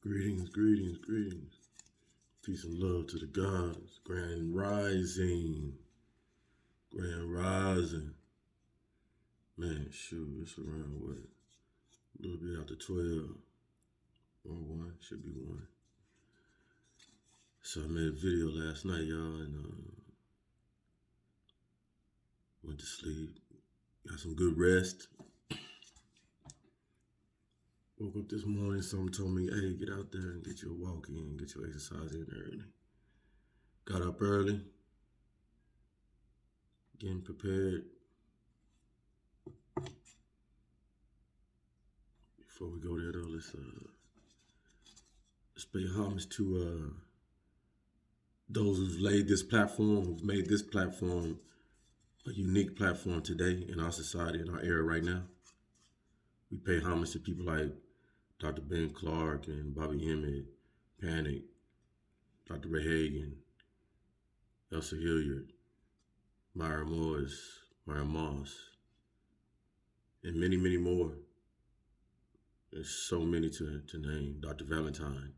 Greetings, greetings, greetings. Peace and love to the gods. Grand rising. Grand rising. Man, shoot, it's around what? A little bit after 12. Or 1. Should be 1. So I made a video last night, y'all, and went to sleep. Got some good rest. Woke up this morning, someone told me, hey, get out there and get your walk in, get your exercise in early. Got up early, getting prepared. Before we go there though, let's pay homage to those who've laid this platform, who've made this platform a unique platform today in our society, in our era right now. We pay homage to people like Dr. Ben Clark and Bobby Emmett, Panic, Dr. Ray Hagan, Elsa Hilliard, Myra Morris, Myra Moss, and many, many more. There's so many to name. Dr. Valentine,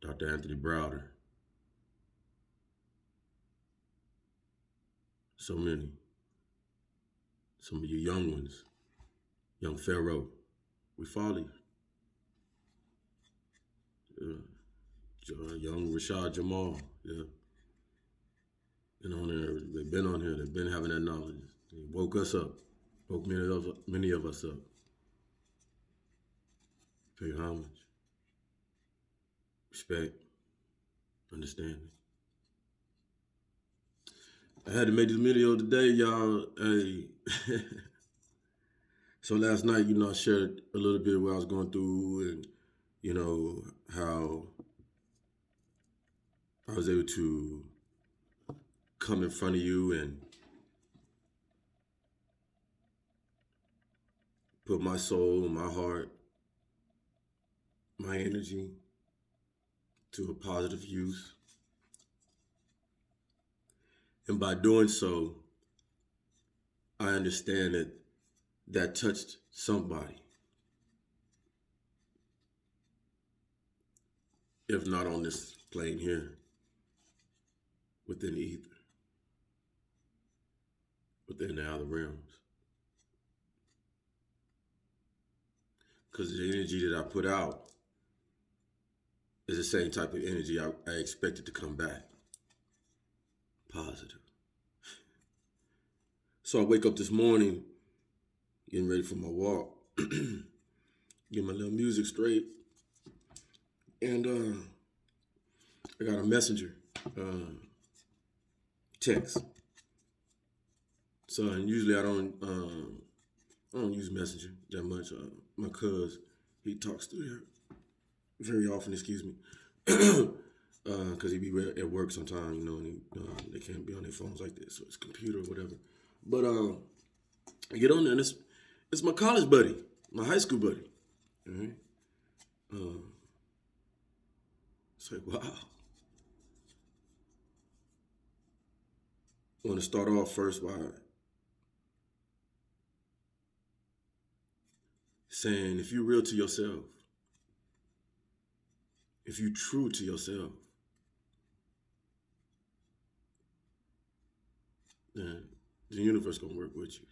Dr. Anthony Browder. So many. Some of you young ones. Young Pharaoh. We follow you. Young Rashad Jamal. Yeah. Been on there. They've been on here. They've been having that knowledge. They woke us up. Woke many of us up. Pay homage. Respect. Understanding. I had to make this video today, y'all. Hey. So last night, I shared a little bit of what I was going through and, how I was able to come in front of you and put my soul, my heart, my energy to a positive use. And by doing so, I understand that touched somebody. If not on this plane here, within the ether, within the outer realms. Because the energy that I put out is the same type of energy I expected to come back. Positive. So I wake up this morning, getting ready for my walk, get my little music straight, and I got a messenger text. So and usually I don't use Messenger that much. My cuz, he talks through there very often, excuse me, because he be at work sometimes, and they can't be on their phones like this, so it's computer or whatever. But I get on there, and it's my college buddy, my high school buddy. All right. It's like, wow. I want to start off first by saying, if you're real to yourself, if you're true to yourself, then the universe gonna work with you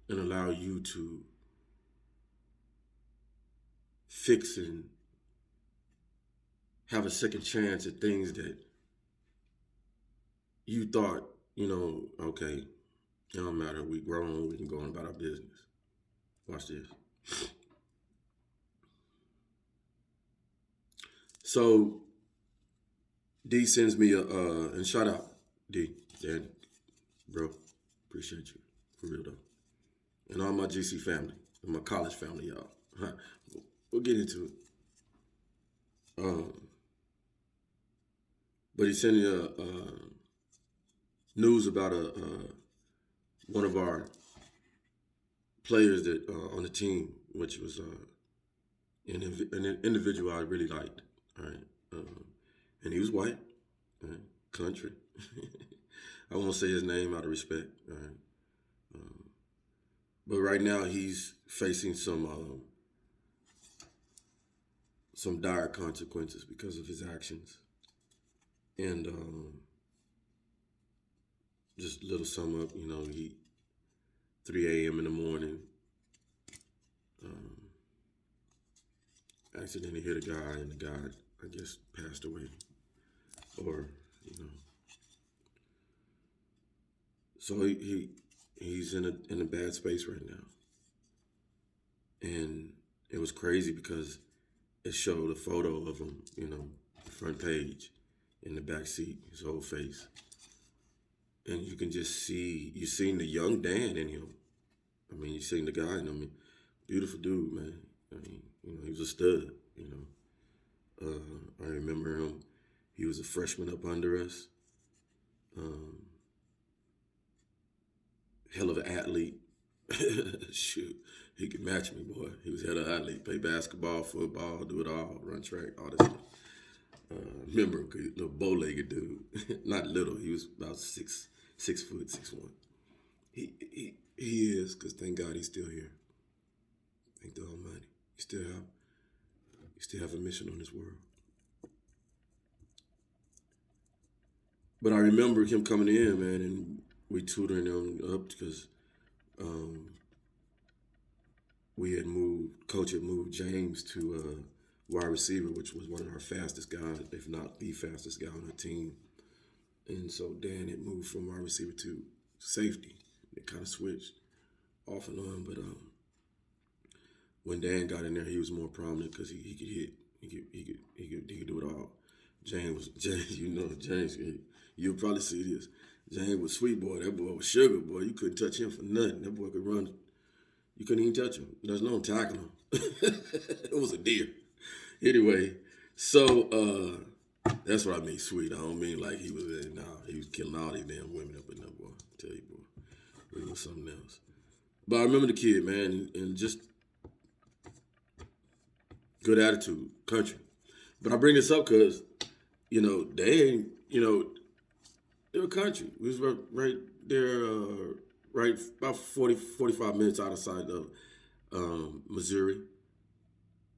and allow you to fix and have a second chance at things that you thought, okay, it don't matter, we grown, we can go on about our business. Watch this. So D sends me and shout out D, Danny, bro, appreciate you, for real though. And all my GC family, and my college family, y'all. We'll get into it. But he sent me news about one of our players that on the team, which was an individual I really liked. All right, and he was white, right? Country. I won't say his name out of respect. All right, but right now he's facing some some dire consequences because of his actions. And just a little sum up, he 3 a.m. in the morning, um, accidentally hit a guy, and the guy, I guess, passed away, or so he's in a bad space right now, and it was crazy because it showed a photo of him, front page, in the back seat, his whole face, and you can just see you seen the young Dan in him. I mean, you seen the guy in him, beautiful dude, man. I mean, he was a stud. I remember him. He was a freshman up under us. Um, Hell of an athlete. Shoot, he could match me, boy. He was hell of an athlete. Play basketball, football, do it all, run track, all this stuff. Remember him, little bow-legged dude. Not little. He was about 6'6", 6'1". He is, because thank God he's still here. Thank the Almighty. He still have a mission on this world. But I remember him coming in, man, and we tutoring him up because Coach had moved James to wide receiver, which was one of our fastest guys, if not the fastest guy on the team. And so Dan had moved from wide receiver to safety. It kind of switched off and on, but when Dan got in there, he was more prominent because he could hit. He could do it all. James, James, you'll probably see this. James was sweet boy. That boy was sugar boy. You couldn't touch him for nothing. That boy could run. You couldn't even touch him. There's no tackling him. It was a deer. Anyway, so that's what I mean sweet. I don't mean like he was he was killing all these damn women up in that boy. I tell you, boy. He was something else. But I remember the kid, man, and just good attitude, country. But I bring this up because, they were country. We was right there, right about 45 minutes outside of Missouri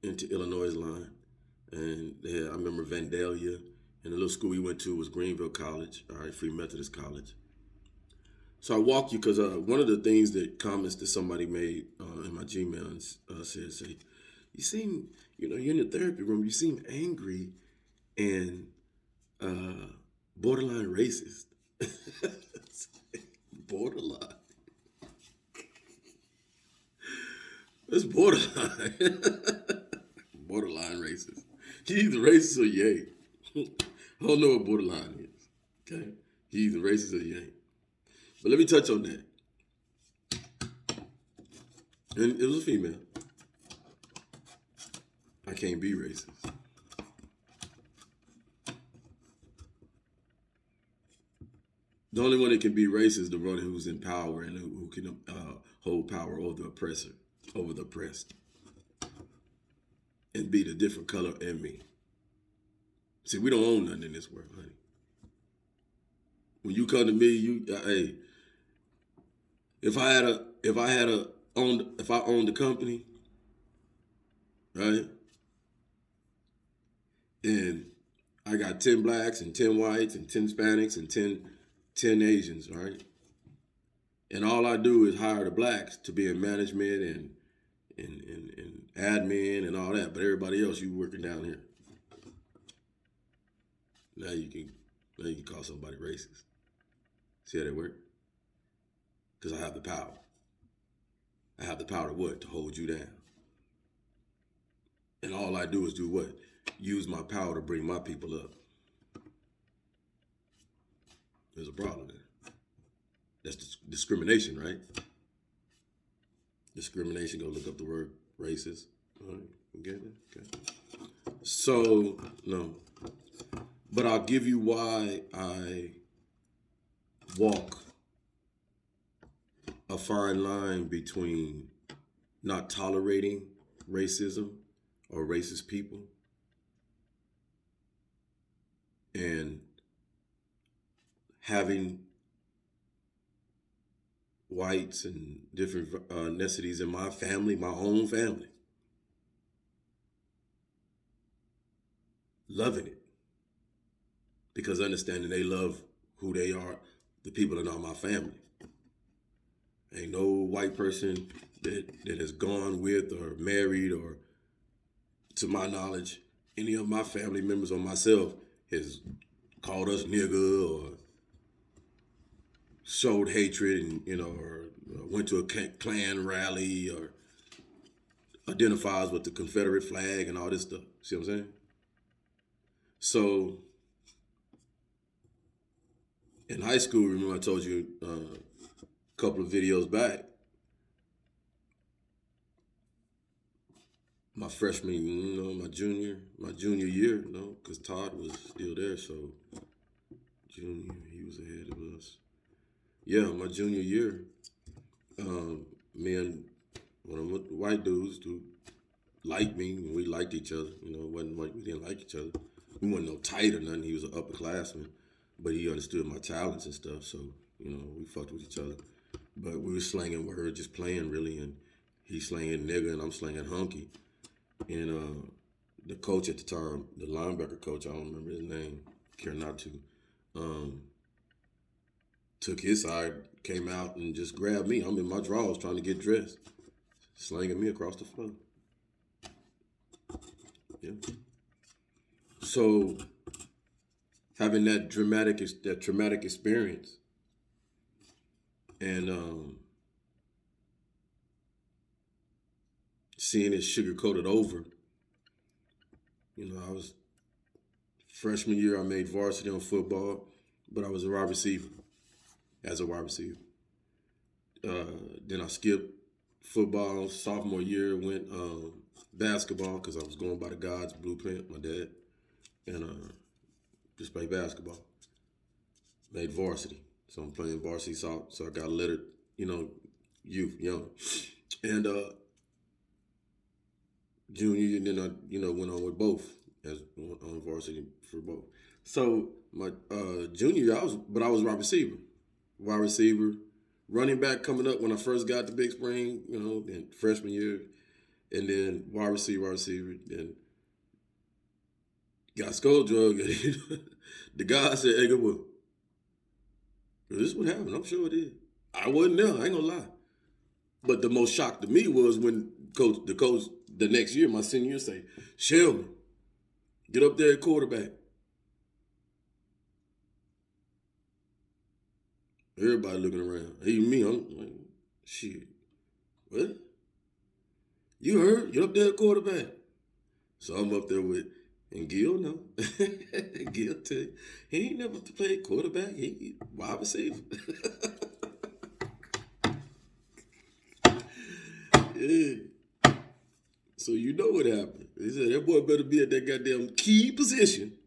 into Illinois line. And I remember Vandalia, and the little school we went to was Greenville College, all right, Free Methodist College. So I walk you because one of the things that comments that somebody made in my Gmail said, you seem, you're in the therapy room, you seem angry and borderline racist. Borderline. It's borderline. Borderline racist. You either racist or you ain't. I don't know what borderline is. Okay? You either racist or you ain't. But let me touch on that. And it was a female. I can't be racist. The only one that can be racist is the one who's in power and who can hold power over the oppressor, over the oppressed, and be the different color in me. See, we don't own nothing in this world, honey. When you come to me, hey, if I owned the company, right, and I got 10 blacks and 10 whites and 10 Hispanics and 10 Asians, right? And all I do is hire the blacks to be in management and admin and all that, but everybody else you working down here. Now you can call somebody racist. See how that work? Because I have the power. I have the power to what? To hold you down. And all I do is do what? Use my power to bring my people up. There's a problem there. That's discrimination, right? Discrimination, go look up the word racist. All right, you get it? Okay. So, no. But I'll give you why I walk a fine line between not tolerating racism or racist people and having whites and different ethnicities in my family, my own family. loving it because understanding they love who they are, the people that are my family. Ain't no white person that has gone with or married or, to my knowledge, any of my family members or myself has called us nigga or showed hatred and, or went to a Klan rally or identifies with the Confederate flag and all this stuff. See what I'm saying? So in high school, remember I told you a couple of videos back, my freshman, my junior year, because Todd was still there, so junior, he was ahead of us. Yeah, my junior year, me and one of the white dudes who liked me, and we liked each other. It wasn't like we didn't like each other. We wasn't no tight or nothing. He was an upperclassman, but he understood my talents and stuff. So we fucked with each other. But we were slanging words, just playing really, and he slanging nigga, and I'm slanging hunky. And the coach at the time, the linebacker coach, I don't remember his name, care not to, took his side, came out and just grabbed me. I'm in my drawers trying to get dressed, slanging me across the floor. Yeah. So having that traumatic experience and seeing it sugar coated over, I was freshman year. I made varsity on football, but I was a wide receiver. As a wide receiver, then I skipped football. Sophomore year, went basketball because I was going by the God's blueprint, my dad, and just played basketball. Made varsity, so I'm playing varsity. So I got lettered, youth, young, and junior year, then I went on with both as on varsity for both. So my junior year, I was wide receiver. Wide receiver, running back coming up when I first got to Big Spring, then freshman year, and then wide receiver, then got skull drug. The guy said, "Hey, good boy, this is what happened. I'm sure it is." I wasn't there. I ain't gonna lie. But the most shock to me was when the coach the next year, my senior year, say, "Shelby, get up there at quarterback." Everybody looking around. Hey, me, I'm like, shit. What? You heard? Get up there at quarterback. So I'm up there with, and Gil, no. Gil tell you, he ain't never played quarterback. He wide receiver. Yeah. So you know what happened. He said, that boy better be at that goddamn key position.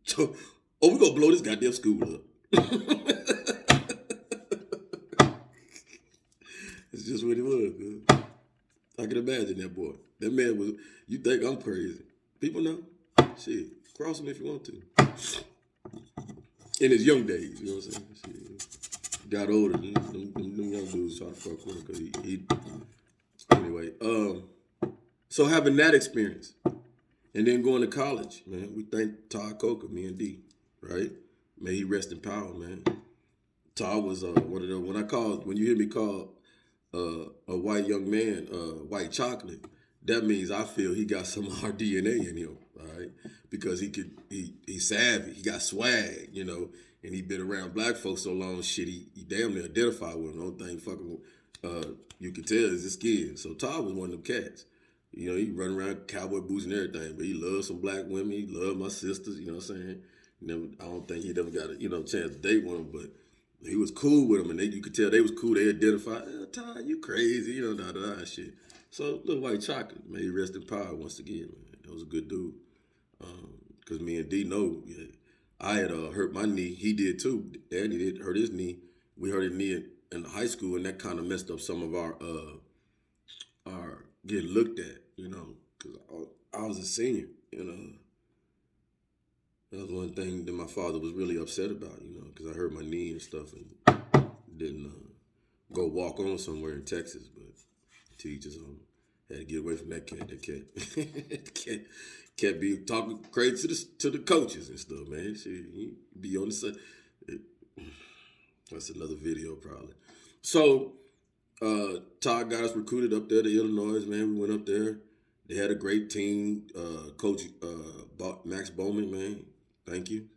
So, we're going to blow this goddamn school up. It's just what it was, man. I can imagine that boy. That man was, you think I'm crazy. People know. Shit, cross him if you want to. In his young days, you know what I'm saying? Shit. Got older, them young dudes try to fuck with him because he anyway. So having that experience and then going to college, man, we thank Todd Coker, me and D, right? May he rest in power, man. Todd was one of the, when you hear me call a white young man white chocolate, that means I feel he got some of our DNA in him, all right? Because he's savvy, he got swag, and he been around black folks so long, shit, he damn near identified with him. The only thing fucking you can tell is his skin. So Todd was one of them cats. He run around cowboy boots and everything, but he loved some black women. He loved my sisters, you know what I'm saying? I don't think he ever got a chance to date one of them, but he was cool with them, and you could tell they was cool. They identified, Todd, you crazy, and shit. So little white chocolate, may he rest in power once again, man. That was a good dude. Because me and D know, I had hurt my knee. He did too. Danny did hurt his knee. We hurt his knee in high school, and that kind of messed up some of our getting looked at, because I was a senior, That was one thing that my father was really upset about, because I hurt my knee and stuff and didn't go walk on somewhere in Texas, but to each his own. Had to get away from that cat. That cat, cat be talking crazy to the coaches and stuff, man. He be on the side. That's another video probably. So Todd got us recruited up there to Illinois, man. We went up there. They had a great team. Coach Max Bowman, man. Thank you.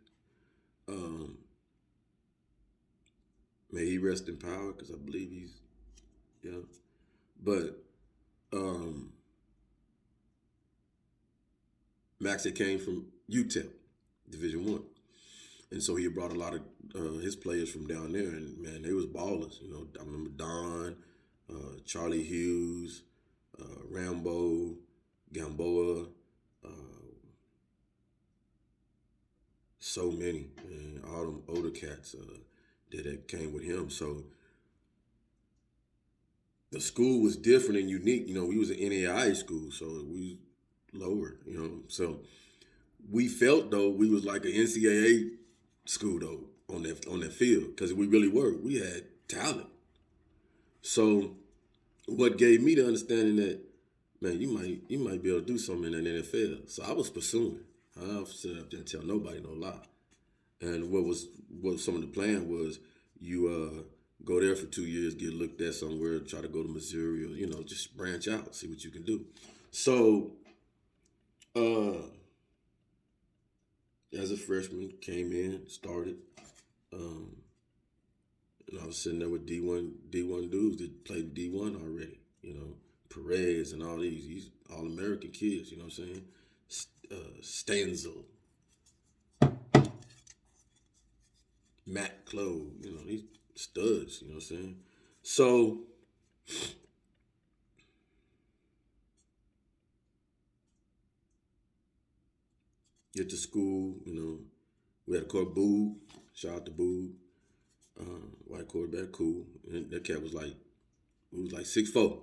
May he rest in power, because I believe he's, yeah. But Max had came from UTEP, Division One, and so he brought a lot of his players from down there, and man, they was ballers. You know, I remember Don, Charlie Hughes, Rambo, Gamboa, so many, man. All them older cats that came with him. So the school was different and unique. You know, we was an NAIA school, so we was lower. You know, so we felt though we was like an NCAA school though on that field, because we really were. We had talent. So what gave me the understanding that, man, you might be able to do something in the NFL. So I was pursuing. I don't sit up there and tell nobody no lie. And what some of the plan was, you go there for 2 years, get looked at somewhere, try to go to Missouri, or, you know, just branch out, see what you can do. So as a freshman, came in, started, and I was sitting there with D1 dudes that played D1 already, you know, Perez and all these all-American kids, you know what I'm saying? Stanzel, Matt Clove, you know, these studs, you know what I'm saying? So get to school, you know, we had a quarterback, Boo, shout out to Boo, white quarterback, cool. And that cat was like, he was like 6'4",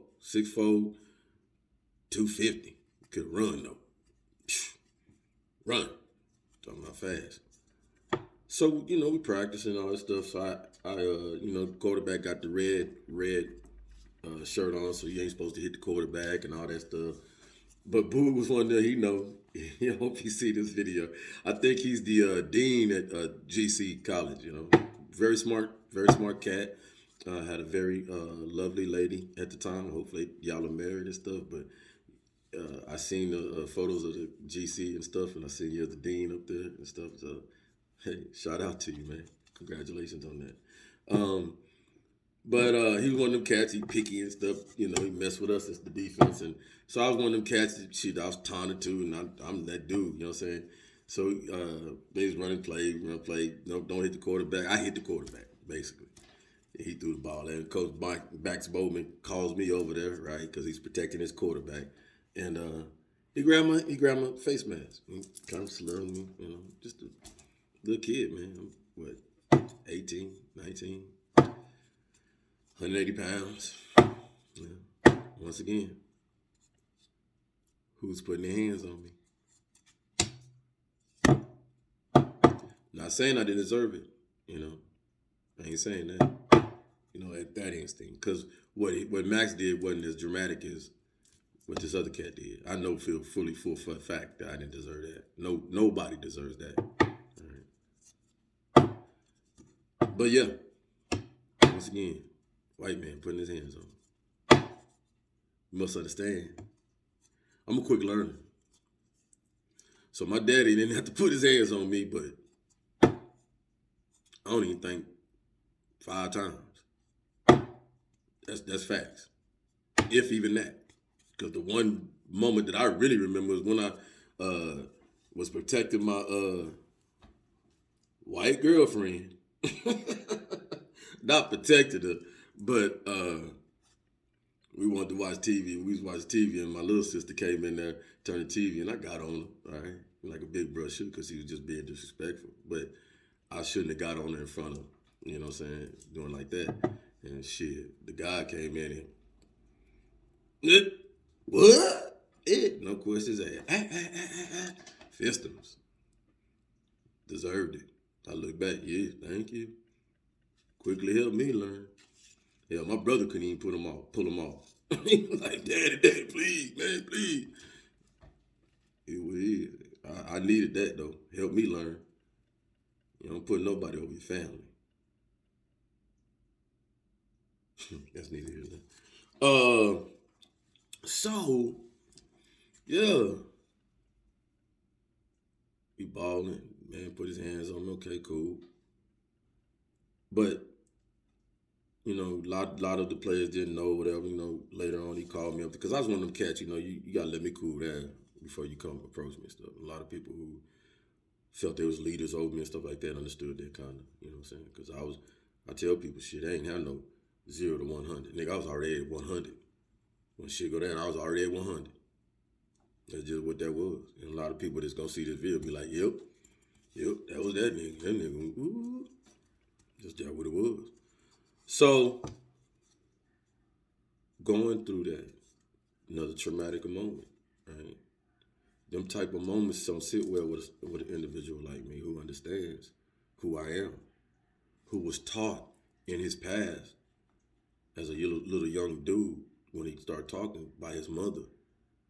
250. Could run though. Run. Talking about fast. So, you know, we practiced and all that stuff. So I you know, the quarterback got the red shirt on, so you ain't supposed to hit the quarterback and all that stuff. But Boo was one there, I hope you see this video. I think he's the dean at GC College, you know. Very smart cat. Had a very lovely lady at the time. Hopefully y'all are married and stuff, but I seen the photos of the GC and stuff, and I seen you as the dean up there and stuff. So, hey, shout out to you, man. Congratulations on that. But he was one of them cats. He picky and stuff. You know, he messed with us as the defense, and so I was one of them cats that I was taunted to, and I'm that dude. You know what I'm saying? So they was running play, run play. No, don't hit the quarterback. I hit the quarterback basically. He threw the ball, and Coach Max Bowman calls me over there, right, because he's protecting his quarterback, and he grabbed my face mask, he kind of slurred me, you know, just a little kid, man. I'm, what, 18, 19, 180 pounds. Yeah. Once again, who's putting their hands on me? Not saying I didn't deserve it, you know. I ain't saying that. You know, at that instinct. Because what Max did wasn't as dramatic as what this other cat did. I know feel fully full for a fact that I didn't deserve that. Nobody deserves that. All right. But yeah, once again, white man putting his hands on. You must understand. I'm a quick learner. So my daddy didn't have to put his hands on me, but I don't even think 5 times. That's facts. If even that. Because the one moment that I really remember was when I was protecting my white girlfriend. Not protected her, but we wanted to watch TV. We was watching TV, and my little sister came in there, turned the TV, and I got on her, all right? Like a big bro should, because he was just being disrespectful. But I shouldn't have got on her in front of him, you know what I'm saying? Doing like that. And shit, the guy came in and, what? No questions asked. Fistums. Deserved it. I look back, yeah, thank you. Quickly helped me learn. Yeah, my brother couldn't even pull him off. He was like, Daddy, please, man, please. It was. I needed that though. Help me learn. You don't put nobody over your family. That's neither here nor there. So yeah, he balling. Man, put his hands on me. Okay, cool. But lot of the players didn't know whatever. Later on he called me up because I was one of them cats. You gotta let me cool down before you come approach me and stuff. A lot of people who felt they was leaders over me and stuff like that understood that kind of, what I'm saying? Because I tell people shit, I ain't have no 0 to 100. Nigga, I was already at 100. When shit go down, I was already at 100. That's just what that was. And a lot of people that's gonna see this video be like, yep, that was that nigga. That nigga, ooh. Just that what it was. So, going through that, another traumatic moment, right? Them type of moments don't sit well with an individual like me who understands who I am, who was taught in his past as a little young dude when he started talking by his mother.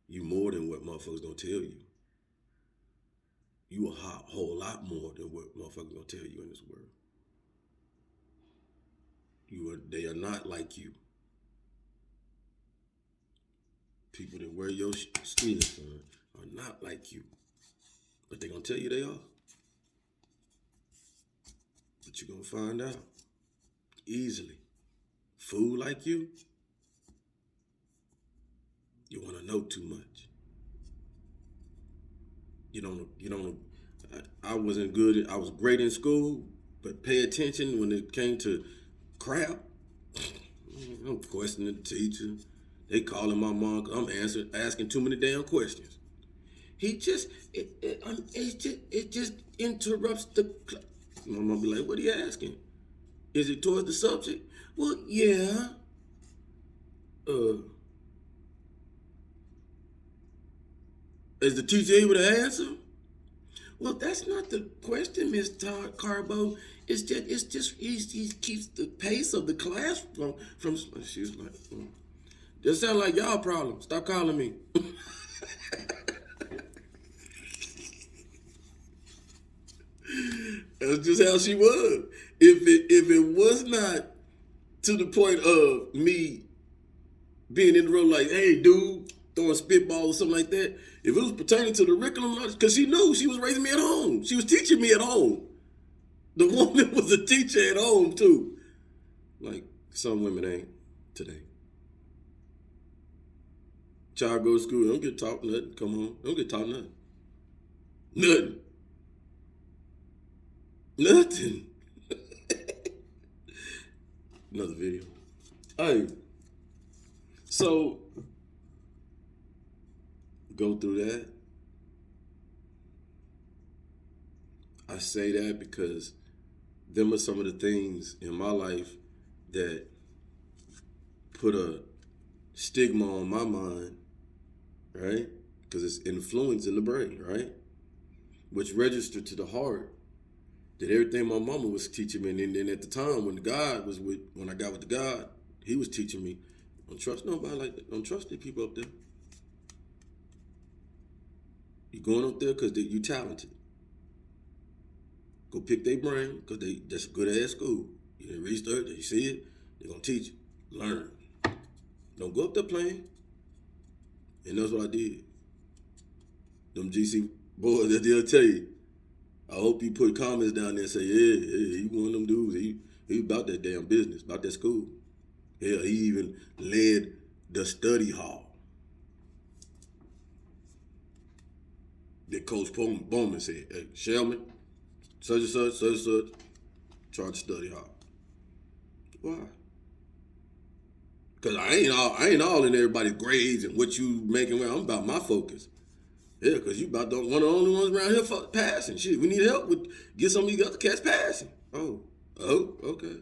You more than what motherfuckers gonna tell you. You a whole lot more than what motherfuckers gonna tell you in this world. They are not like you. People that wear your skin, son, are not like you. But they gonna tell you they are. But you're gonna find out easily. Fool like you wanna know too much. You don't I wasn't good, I was great in school, but pay attention when it came to crap. I'm questioning the teacher. They calling my mom because I'm asking too many damn questions. It just interrupts the. My mom be like, "What are you asking? Is it towards the subject?" Well, yeah. Is the teacher able to answer? Well, that's not the question, Miss Carbo. It's just he keeps the pace of the class from. She was like, That sound like y'all problem. Stop calling me. That's just how she was. If it was not to the point of me being in the room like, hey, dude, throwing spitballs or something like that, if it was pertaining to the curriculum, because she knew she was raising me at home. She was teaching me at home. The woman was a teacher at home, too. Like some women ain't today. Child go to school, don't get taught nothing. Come on, don't get taught nothing. Nothing. Another video. Hey, so go through that. I say that because them are some of the things in my life that put a stigma on my mind, right? Because it's influence in the brain, right? Which registered to the heart that everything my mama was teaching me, and then at the time when I got with the God, he was teaching me, don't trust nobody like that. Don't trust the people up there. You going up there because you talented. Go pick their brain because that's good ass school. You didn't research, you see it, they're gonna teach you. Learn. Don't go up there playing. And that's what I did. Them GC boys, they'll tell you. I hope you put comments down there and say, yeah, he one of them dudes. He about that damn business, about that school. Hell, he even led the study hall that Coach Bowman said, hey, Shelman, such and such, charge the study hall. Why? Because I ain't all in everybody's grades and what you making. I'm about my focus. Yeah, because you about one of the only ones around here for passing. Shit, we need help with get some of these other cats passing. Oh, okay.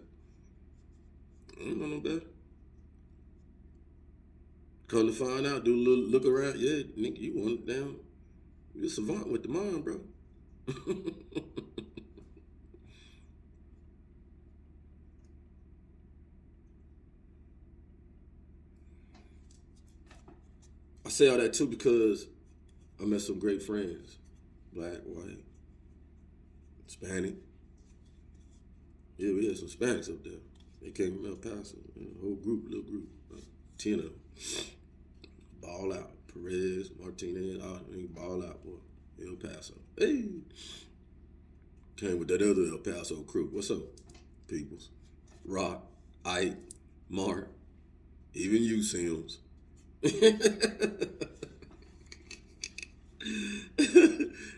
I don't know no better. Come to find out, do a little look around. Yeah, nigga, you want down. You a savant with the mind, bro. I say all that too because I met some great friends, black, white, Hispanic. Yeah, we had some Hispanics up there. They came from El Paso, whole group, little group, 10 of them. Ball out. Perez, Martinez, they ball out, boy. El Paso. Hey! Came with that other El Paso crew. What's up, peoples? Rock, Ike, Mark, even you, Sims.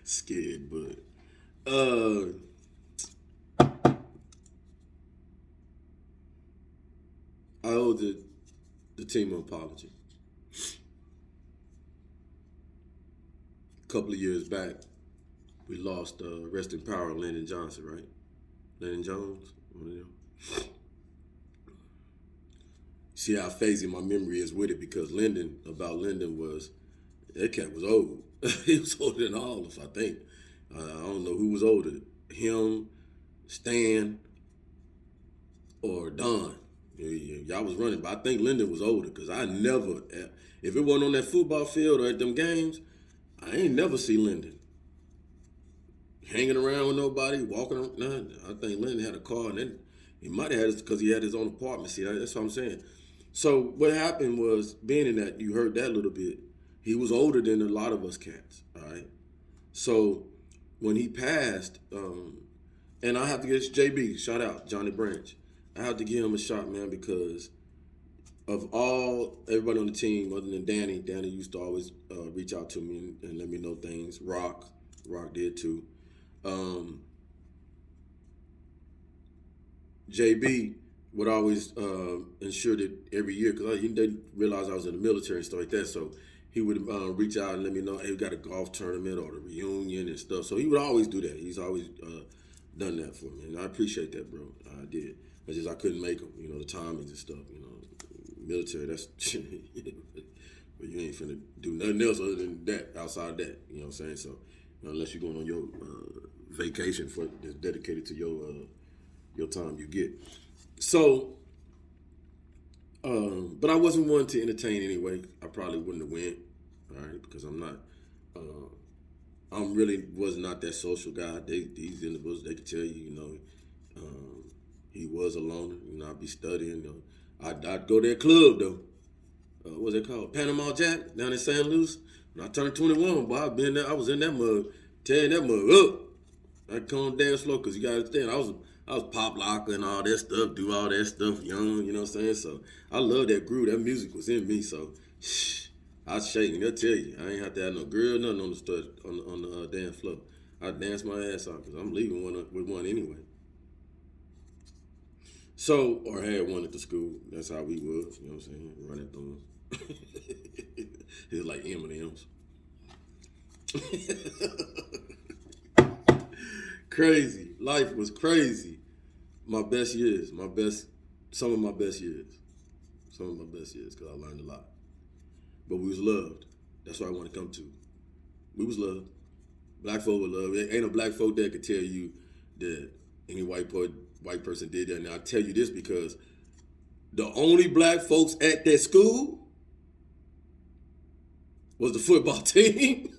Scared, but I owe the team an apology. A couple of years back, we lost rest in power Landon Johnson, right? Landon Jones, one of them. See how phasing my memory is with it because Lyndon was, that cat was old. He was older than all of us, I think. I don't know who was older, him, Stan, or Don. Y'all was running, but I think Lyndon was older because I never, if it wasn't on that football field or at them games, I ain't never see Lyndon hanging around with nobody, walking around. Nah, I think Lyndon had a car, and then he might have had it because he had his own apartment. See, that's what I'm saying. So what happened was, being in that, you heard that a little bit, he was older than a lot of us cats, all right? So when he passed, and I have to get JB, shout out, Johnny Branch. I have to give him a shot, man, because of everybody on the team, other than Danny used to always reach out to me and let me know things. Rock did too. JB would always ensure that every year, because he didn't realize I was in the military and stuff like that, so he would reach out and let me know, hey, we got a golf tournament or the reunion and stuff. So he would always do that. He's always done that for me, and I appreciate that, bro. I did. It's just I couldn't make them, the timings and stuff, military, that's, but you ain't finna do nothing else other than that, outside of that, you know what I'm saying? So, unless you're going on your vacation that's dedicated to your time you get. So, but I wasn't one to entertain anyway. I probably wouldn't have went, all right, because I'm not, I'm really was not that social guy. These individuals, they could tell you, he was a loner. I'd be studying. I'd go to that club though. What's it called? Panama Jack down in San Luis. When I turned 21, boy, I was in that mug, tearing that mug up. I come dance slow because you gotta understand, I was pop locker and all that stuff, do all that stuff young, you know what I'm saying? So I love that groove. That music was in me. So I was shaking. They'll tell you, I ain't have to have no girl, nothing on the dance floor. I dance my ass off because I'm leaving with one anyway. So, or had one at the school. That's how we was, you know what I'm saying? Running through them. It was like M&M's. Crazy. Life was crazy. My best years. Some of my best years. Because I learned a lot. But we was loved. That's what I want to come to. We was loved. Black folk were loved. Ain't no black folk that could tell you that any white person did that. And I tell you this because the only black folks at that school was the football team.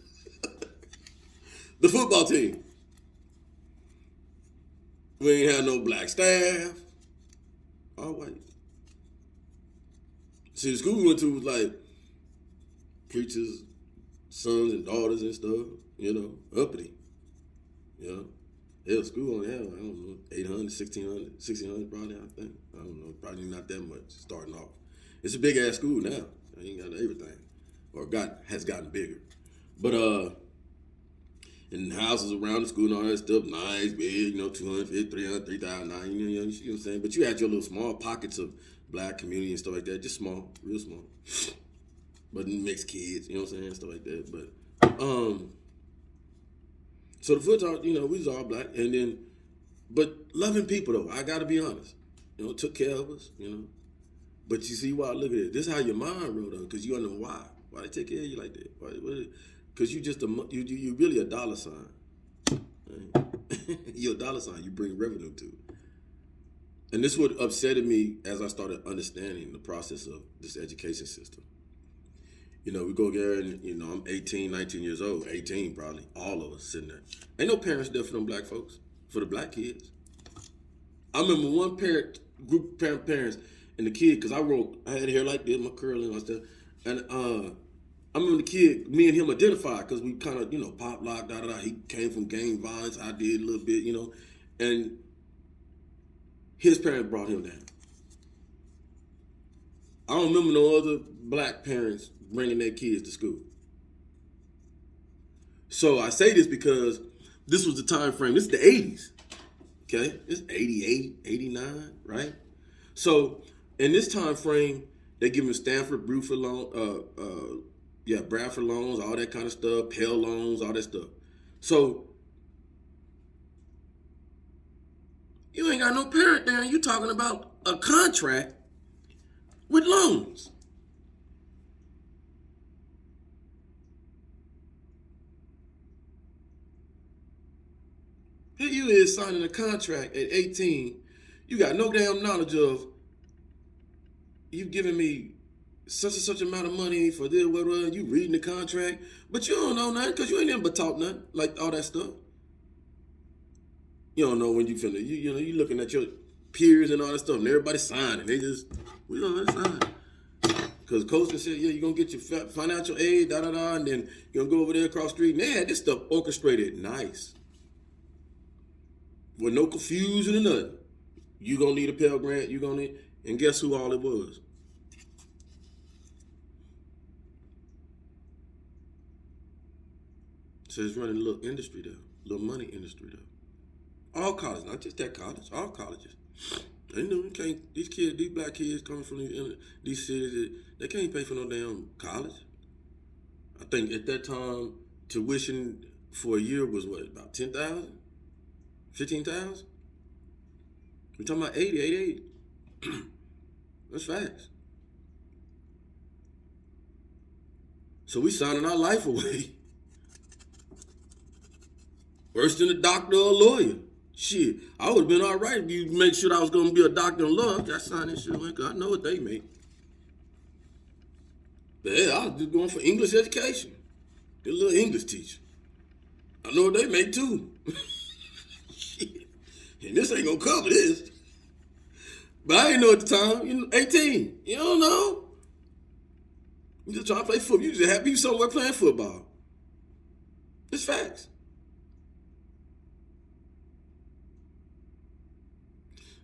The football team. We ain't had no black staff. All white. See, the school we went to was like preachers, sons and daughters and stuff, uppity. Hell, school only had, I don't know, 800, 1,600 probably, I think. I don't know, probably not that much starting off. It's a big ass school now. I ain't got everything. Or has gotten bigger. But, and the houses around the school and all that stuff, nice, big, 250, 300, 3,000, you know what I'm saying? But you had your little small pockets of black community and stuff like that, just small, real small. But mixed kids, you know what I'm saying, stuff like that. But, so the foot talk, we was all black, and then, but loving people though, I gotta be honest, took care of us, But you see why? Look at it. This is how your mind wrote on, because you don't know why. Why they take care of you like that? Because you just you really a dollar sign. Right? You're a dollar sign. You bring revenue to it. And this what upsetted me as I started understanding the process of this education system. We go there and, I'm 18, 19 years old, 18 probably, all of us sitting there. Ain't no parents there for them black folks, for the black kids. I remember one group of parents, and the kid, because I had hair like this, my curly and stuff, and I remember the kid, me and him identified, because we kind of, pop lock, da da da. He came from gang violence, I did a little bit, and his parents brought him down. I don't remember no other black parents bringing their kids to school. So I say this because this was the time frame. This is the 80s. Okay? It's 88, 89, right? So in this time frame, they giving Stanford, Bradford loans, all that kind of stuff, Pell loans, all that stuff. So you ain't got no parent there. You talking about a contract with loans. Here you is signing a contract at 18. You got no damn knowledge of, you giving me such and such amount of money for this, whatever. You reading the contract, but you don't know nothing because you ain't never but taught nothing, like all that stuff. You don't know when you finna, you looking at your peers and all that stuff, and everybody signing. We don't sign. Because coach said, yeah, you're going to get your financial aid, da da da, and then you're going to go over there across the street. And they had this stuff orchestrated nice. With no confusion or nothing. You going to need a Pell Grant, you going to need, and guess who all it was? So it's running a little industry there, little money industry there. All colleges, not just that college, all colleges. They know you can't, these black kids coming from these cities, they can't pay for no damn college. I think at that time, tuition for a year was what, about 10,000? 15,000? We're talking about 88. That's facts. So we signing our life away. Worse than a doctor or a lawyer. Shit, I would have been all right if you make sure I was going to be a doctor and lawyer. I signed this shit away because I know what they make. But yeah, I was just going for English education. Get a little English teacher. I know what they make too. Shit. And this ain't going to cover this. But I didn't know at the time. 18. You don't know. You just trying to play football. You just happy you somewhere playing football. It's facts.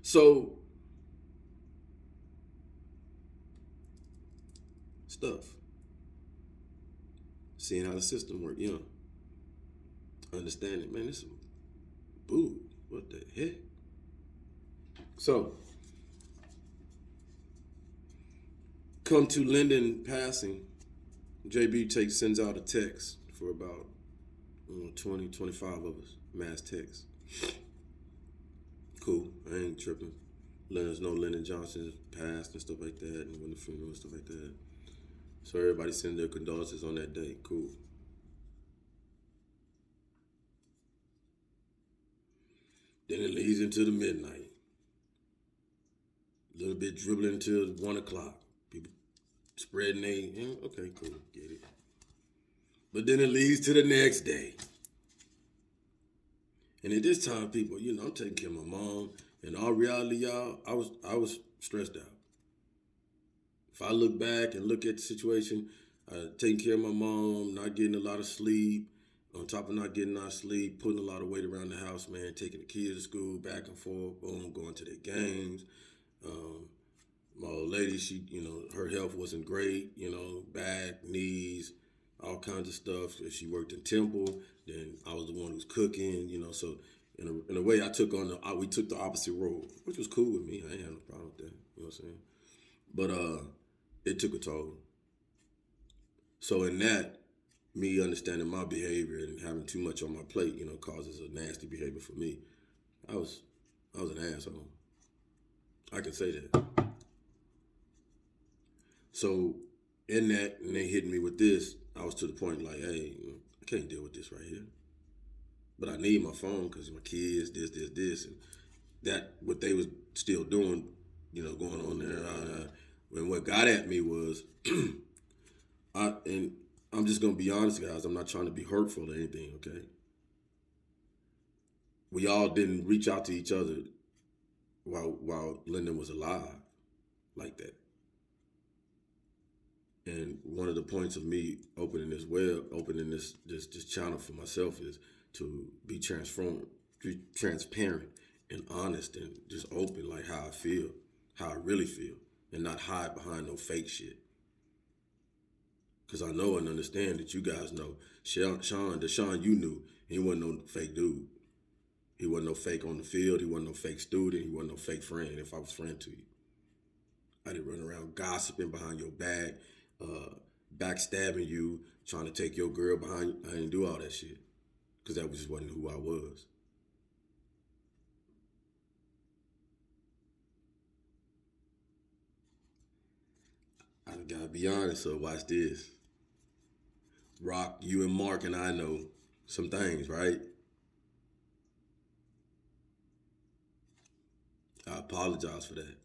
So, stuff. Seeing how the system works, understanding, man, this is boo. What the heck? So, come to Linden passing, JB sends out a text for about 20, 25 of us, mass text. Cool, I ain't tripping. Letting us know Lyndon Johnson passed and stuff like that, and when the funeral and stuff like that. So everybody send their condolences on that day. Cool. Then it leads into the midnight. A little bit dribbling until 1 o'clock. People spreading okay, cool, get it. But then it leads to the next day. And at this time, people, I'm taking care of my mom. In all reality, y'all, I was stressed out. If I look back and look at the situation, taking care of my mom, not getting a lot of sleep, on top of not getting enough sleep, putting a lot of weight around the house, man, taking the kids to school, back and forth, boom, going to their games. My old lady, she, her health wasn't great, back, knees, all kinds of stuff. If she worked in Temple, then I was the one who was cooking, so in a way we took the opposite road, which was cool with me. I ain't had no problem with that, you know what I'm saying? But it took a toll. So in that, me understanding my behavior and having too much on my plate, causes a nasty behavior for me. I was an asshole. I can say that. So in that, and they hit me with this, I was to the point like, hey, I can't deal with this right here. But I need my phone because my kids, this, and that what they was still doing, going on there. And what got at me was, and I'm just gonna be honest, guys. I'm not trying to be hurtful or anything. Okay, we all didn't reach out to each other while Lyndon was alive like that. And one of the points of me opening this channel for myself is to be transparent and honest and just open, like how I feel, how I really feel, and not hide behind no fake shit. Cause I know and understand that you guys know the Sean you knew, he wasn't no fake dude. He wasn't no fake on the field. He wasn't no fake student. He wasn't no fake friend. If I was friend to you, I didn't run around gossiping behind your back, backstabbing you, trying to take your girl behind you. I didn't do all that shit because that just wasn't who I was. I gotta be honest, so watch this. Rock, you and Mark and I know some things, right? I apologize for that.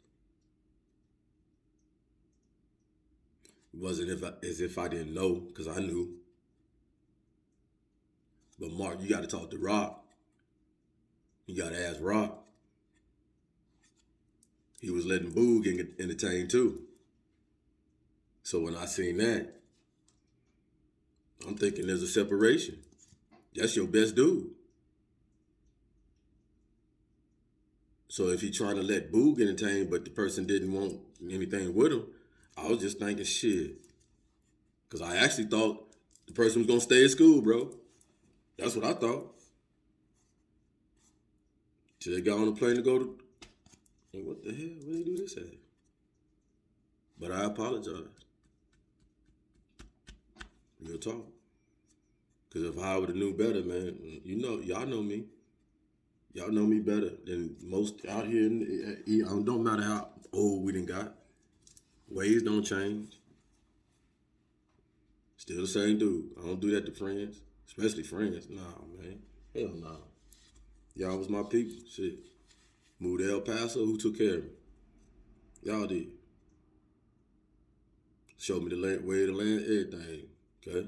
It wasn't as if I didn't know, because I knew. But Mark, you got to talk to Rock. You got to ask Rock. He was letting Boog entertain too. So when I seen that, I'm thinking there's a separation. That's your best dude. So if he trying to let Boog entertain, but the person didn't want anything with him, I was just thinking shit. Because I actually thought the person was going to stay at school, bro. That's what I thought. Till they got on the plane to go to... Hey, what the hell? Where they do this at? But I apologize. Real talk. Because if I would have knew better, man, y'all know me. Y'all know me better than most out here. Don't matter how old we done got. Ways don't change. Still the same dude. I don't do that to friends, especially friends. Nah, man. Hell no. Nah. Y'all was my people. Shit. Moved to El Paso. Who took care of me? Y'all did. Showed me the way to land, everything. Okay?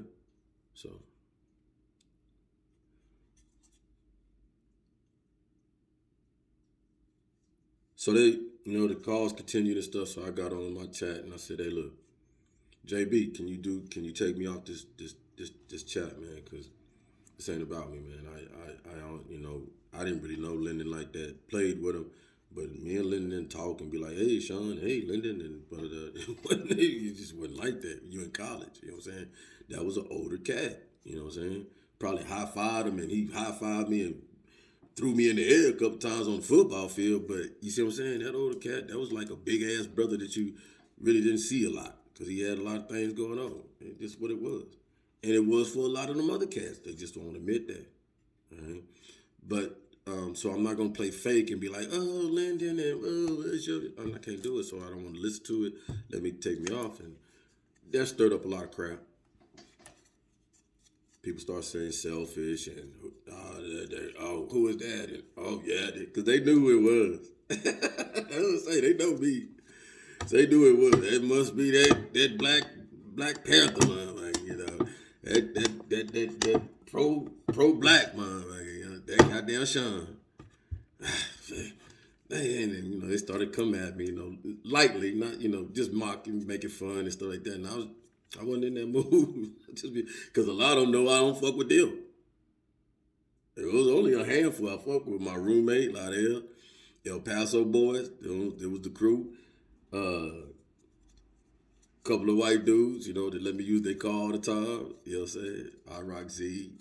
So they, the calls continued and stuff. So I got on my chat and I said, "Hey, look, JB, can you take me off this chat, man? Because this ain't about me, man. I don't, I didn't really know Lyndon like that. Played with him, but me and Lyndon didn't talk and be like, hey, Sean, hey, Lyndon, and it just wasn't like that. You in college, you know what I'm saying? That was an older cat, you know what I'm saying? Probably high-fived him and he high-fived me and threw me in the air a couple times on the football field, but you see what I'm saying? That older cat, that was like a big-ass brother that you really didn't see a lot because he had a lot of things going on. It's just what it was. And it was for a lot of them other cats. They just don't admit that. Right? But, so I'm not going to play fake and be like, oh, Lyndon, and it's your... I can't do it, so I don't want to listen to it. Let me take me off. And that stirred up a lot of crap. People start saying selfish and who is that? And oh yeah, because they knew who it was. I was say they know me. So they knew it was. It must be that Black Panther motherfucker, that pro black motherfucker, that goddamn Sean. And they started coming at me, lightly, not just mocking, making fun and stuff like that. And I wasn't in that mood, just because a lot of them know I don't fuck with them. It was only a handful I fuck with. My roommate, Lydell, El Paso boys, there was the crew. Couple of white dudes, that let me use their car all the time. You know what I'm saying? I Rock Z,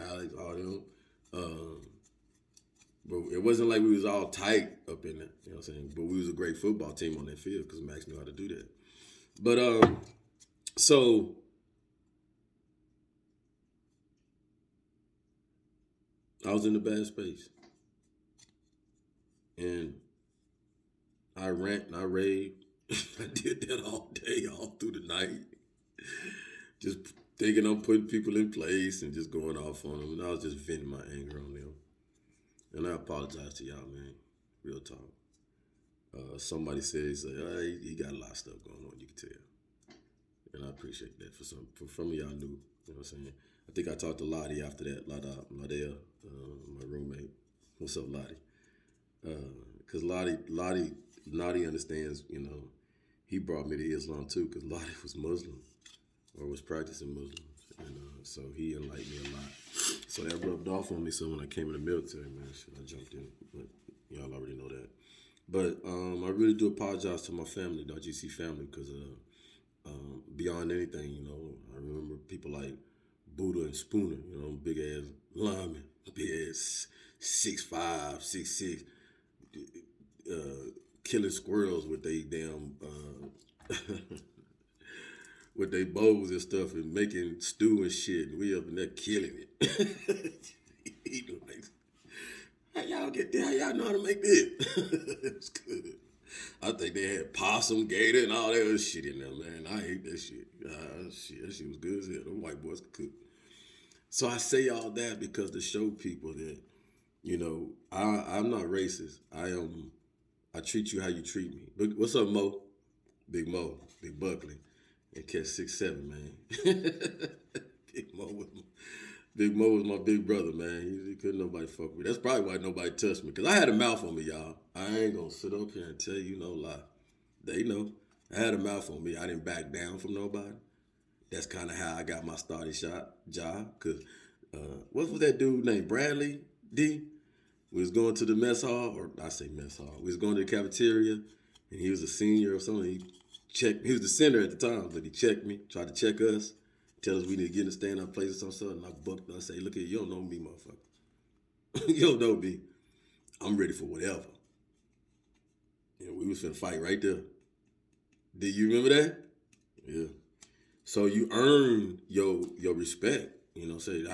Alex, all them. But it wasn't like we was all tight up in there. You know what I'm saying? But we was a great football team on that field because Max knew how to do that. But so I was in a bad space. And I rant and I raved. I did that all day, all through the night. Just thinking I'm putting people in place and just going off on them. And I was just venting my anger on them. And I apologize to y'all, man. Real talk. Somebody says, he got a lot of stuff going on, you can tell. and I appreciate that. For some of y'all new, you know what I'm saying. I think I talked to Lottie after that. Ladell, my roommate. What's up, Lottie? Because Lottie understands. You know, he brought me to Islam too. Because Lottie was Muslim or was practicing Muslim, and so he enlightened me a lot. So that rubbed off on me. So when I came in the military, man, shit, I jumped in. But y'all already know that. But I really do apologize to my family, the GC family, because beyond anything, you know, I remember people like Buddha and Spooner, you know, big ass linemen, big ass 6'5", 6'6", killing squirrels with they damn with they bows and stuff and making stew and shit, and we up in there killing it. Eating like, how y'all get there? How y'all know how to make this? It's good. I think they had possum, gator, and all that other shit in there, man. I hate that shit. That shit was good as hell. Them white boys could cook. So I say all that because to show people that, you know, I'm not racist. I treat you how you treat me. But what's up, Mo? Big Buckley. And catch 6'7", man. Big Mo was my big brother, man. He couldn't nobody fuck with me. That's probably why nobody touched me. Because I had a mouth on me, y'all. I ain't going to sit up here and tell you no lie. They know. I had a mouth on me. I didn't back down from nobody. That's kind of how I got my starting job. Because what was that dude named Bradley D? We was going to the mess hall, or I say mess hall. We was going to the cafeteria, and he was a senior or something. He was the center at the time, but he checked me, tried to check us, tell us we need to get in a stand-up place or something. And I bucked up and say, look here, you don't know me, motherfucker. You don't know me. I'm ready for whatever. And we was finna fight right there. Do you remember that? Yeah. So you earn your respect. You know what I'm saying?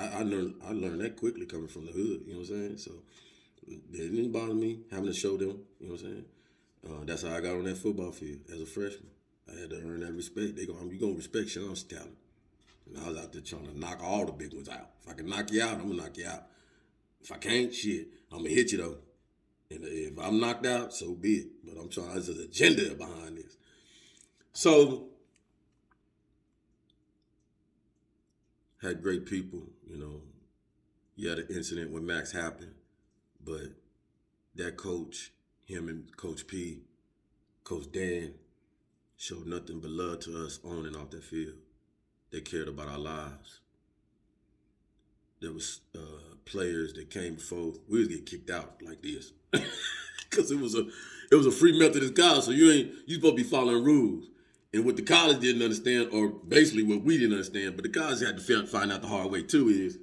I learned that quickly coming from the hood. You know what I'm saying? So it didn't bother me having to show them. You know what I'm saying? That's how I got on that football field as a freshman. I had to earn that respect. You gonna respect Sean's talent. And I was out there trying to knock all the big ones out. If I can knock you out, I'm gonna knock you out. If I can't, shit, I'm gonna hit you though. And if I'm knocked out, so be it. But I'm trying. There's an agenda behind this. So had great people. You know, you had an incident when Max happened, but that coach, him and Coach P, Coach Dan, showed nothing but love to us on and off that field. They cared about our lives. There was players that came before. We would get kicked out like this because it was a free Methodist college, so you supposed to be following rules. And what the college didn't understand, or basically what we didn't understand, but the college had to find out the hard way too, is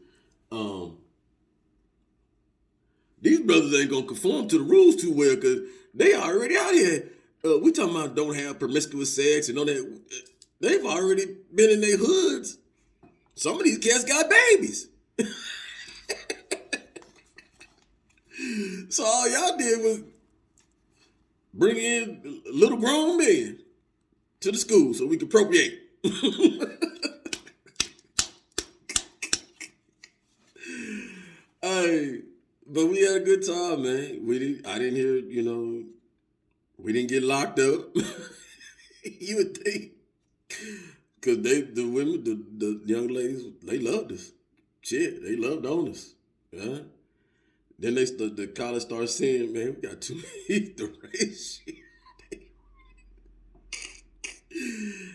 these brothers ain't gonna conform to the rules too well because they already out here. We talking about don't have promiscuous sex and all that. They've already been in their hoods. Some of these cats got babies. So all y'all did was bring in little grown men to the school so we could procreate. Hey, but we had a good time, man. I didn't hear, you know, we didn't get locked up. You would think. Because the women, the young ladies, they loved us. Shit, they loved on us. Yeah. Then the college started saying, man, we got too many the race shit.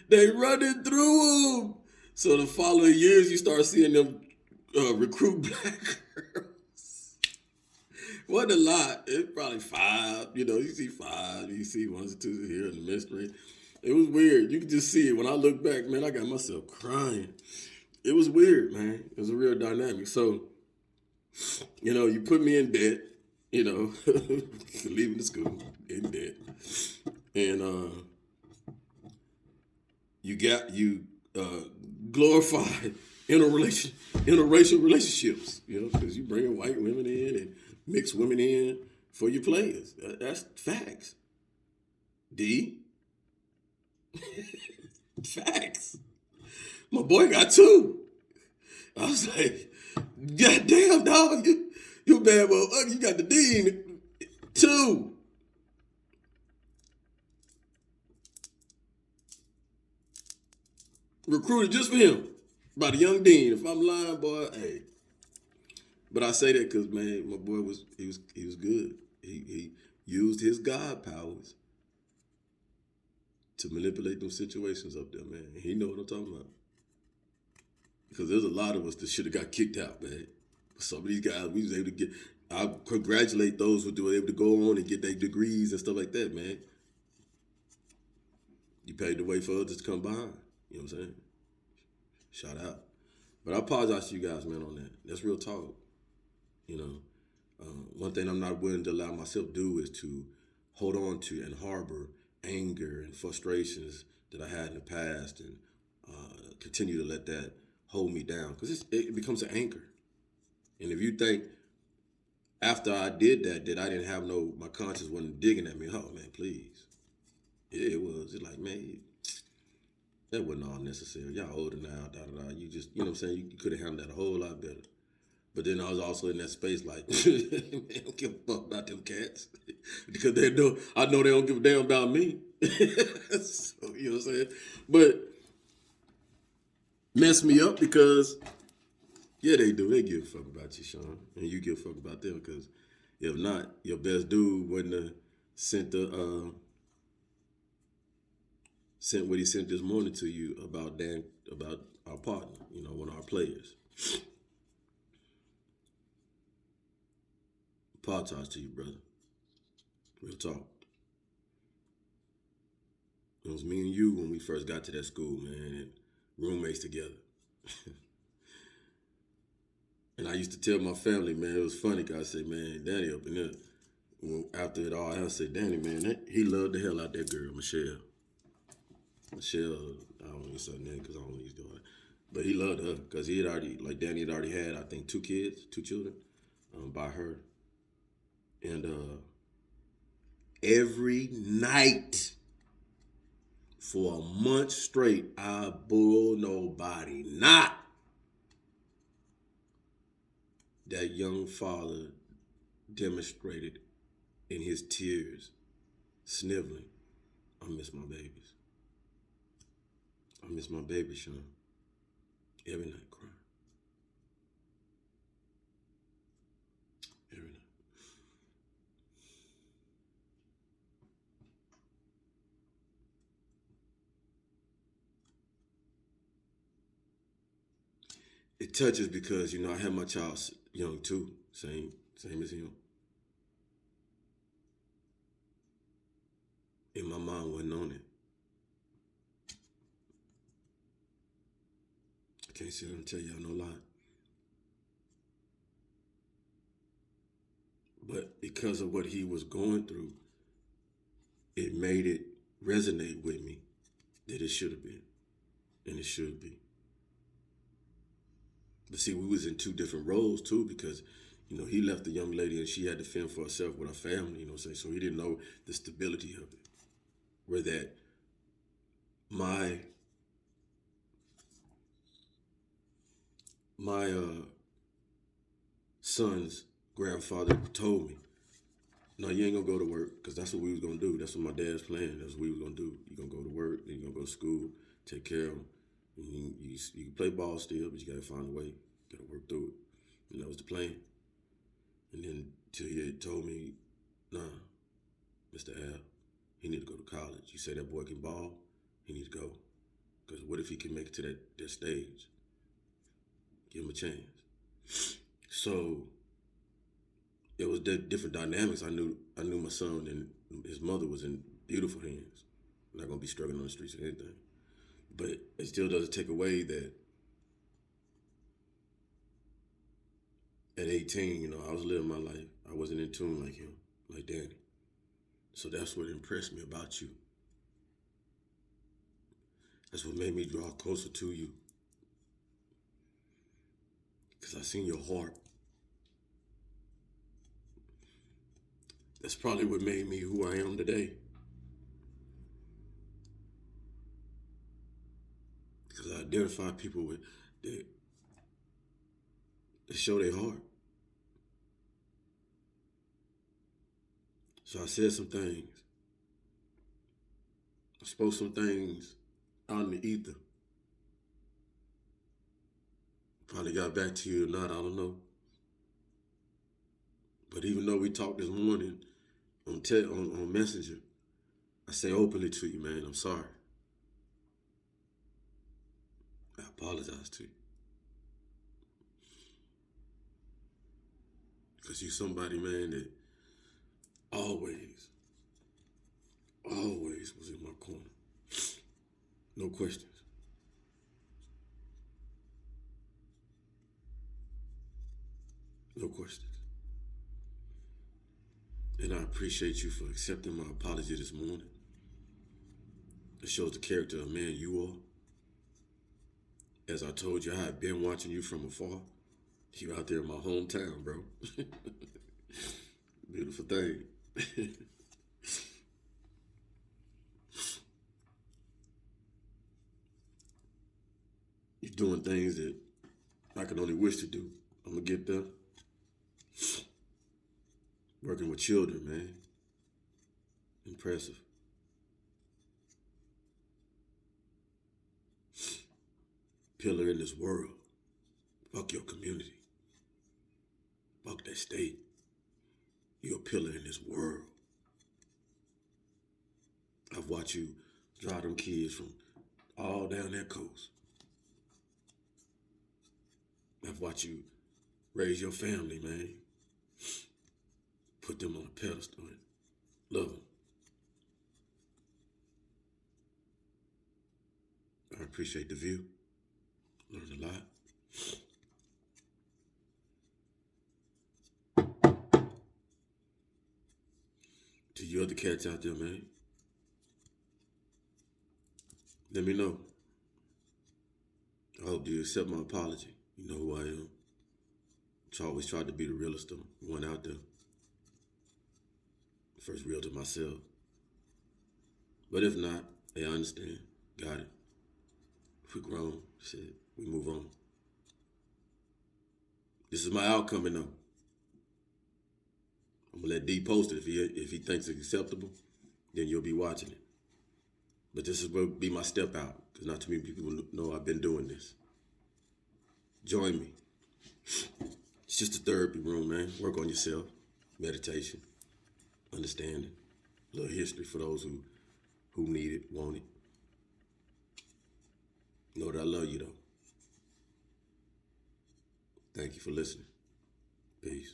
They running through them. So the following years, you start seeing them recruit black girls. Wasn't a lot. It's probably 5. You know, you see 5. You see 1 or 2 here in the mystery. It was weird. You could just see it. When I look back, man, I got myself crying. It was weird, man. It was a real dynamic. So, you know, you put me in debt, you know, leaving the school in debt. And you glorify interracial relationships, you know, because you bring white women in and mix women in for your players. That's facts. D. Facts. My boy got 2. I was like, God damn, dog, you bad motherfucker. You got the dean. 2. recruited just for him by the young dean. If I'm lying, boy, hey. But I say that because man, my boy was good. He used his God powers to manipulate them situations up there, man. He know what I'm talking about. Because there's a lot of us that should have got kicked out, man. Some of these guys we was able to get. I congratulate those who were able to go on and get their degrees and stuff like that, man. You paved the way for others to come behind. You know what I'm saying? Shout out. But I apologize to you guys, man, on that. That's real talk. You know, one thing I'm not willing to allow myself to do is to hold on to and harbor anger and frustrations that I had in the past and continue to let that hold me down because it becomes an anchor. And if you think after I did that I didn't have my conscience wasn't digging at me, oh man, please. Yeah, it was. It's like, man, that wasn't all necessary. Y'all older now, You just, you know what I'm saying? You could have handled that a whole lot better. But then I was also in that space like, man, I don't give a fuck about them cats. Because I know they don't give a damn about me. So, you know what I'm saying? But mess me up because, yeah, they do. They give a fuck about you, Sean. And you give a fuck about them because if not, your best dude wouldn't have sent what he sent this morning to you about our partner, one of our players. Apologize to you, brother. Real talk. It was me and you when we first got to that school, man, and roommates together. And I used to tell my family, man, it was funny because I said, man, Danny up in there. Well, after it all, I said, Danny, man, he loved the hell out that girl, Michelle. I don't use her name because I don't use doing it. But he loved her because Danny had already had, I think, 2 children by her. And every night for a month straight, I bull nobody not. That young father demonstrated in his tears, sniveling, I miss my babies. I miss my baby, Sean. Every night crying. Every night. It touches because, I had my child young too, same as him. And my mom wasn't on it. I can't sit here and tell y'all no lie. But because of what he was going through, it made it resonate with me that it should have been. And it should be. But see, we was in 2 different roles too because, he left the young lady and she had to fend for herself with her family, you know what I'm saying? So he didn't know the stability of it. Where that my son's grandfather told me, no, you ain't gonna go to work because that's what we was gonna do. That's what my dad's plan. That's what we was gonna do. You gonna go to work, then you gonna go to school, take care of him. You can play ball still, but you gotta find a way. You gotta work through it. And that was the plan. And then till he had told me, nah, Mr. Al, he need to go to college. You say that boy can ball, he needs to go. Because what if he can make it to that stage? Give him a chance. So it was different dynamics. I knew my son and his mother was in beautiful hands. Not gonna be struggling on the streets or anything. But it still doesn't take away that at 18, I was living my life. I wasn't in tune like him, like Danny. So that's what impressed me about you. That's what made me draw closer to you. Because I seen your heart. That's probably what made me who I am today. Because I identify people that show their heart. So I said some things. I spoke some things out in the ether. Probably got back to you or not, I don't know. But even though we talked this morning on Messenger, I say openly to you, man, I'm sorry. I apologize to you. Because you somebody, man, that always was in my corner. No questions. No questions. And I appreciate you for accepting my apology this morning. It shows the character of man you are. As I told you, I have been watching you from afar. You out there in my hometown, bro. Beautiful thing. You're doing things that I can only wish to do. I'm gonna get there. Working with children, man. Impressive. Pillar in this world. Fuck your community. Fuck that state. You're a pillar in this world. I've watched you drive them kids from all down that coast. I've watched you raise your family, man. Put them on a pedestal and love them. I appreciate the view. Learned a lot. To you other cats out there, man, let me know. I hope you accept my apology. You know who I am. I always tried to be the realest one out there. First real to myself. But if not, hey, I understand. Got it. If we grown, shit, we move on. This is my outcoming though. I'm gonna let D post it if he thinks it's acceptable, then you'll be watching it. But this is will be my step out, because not too many people know I've been doing this. Join me. It's just a therapy room, man. Work on yourself. Meditation. Understanding. A little history for those who need it, want it. Know that I love you though. Thank you for listening. Peace.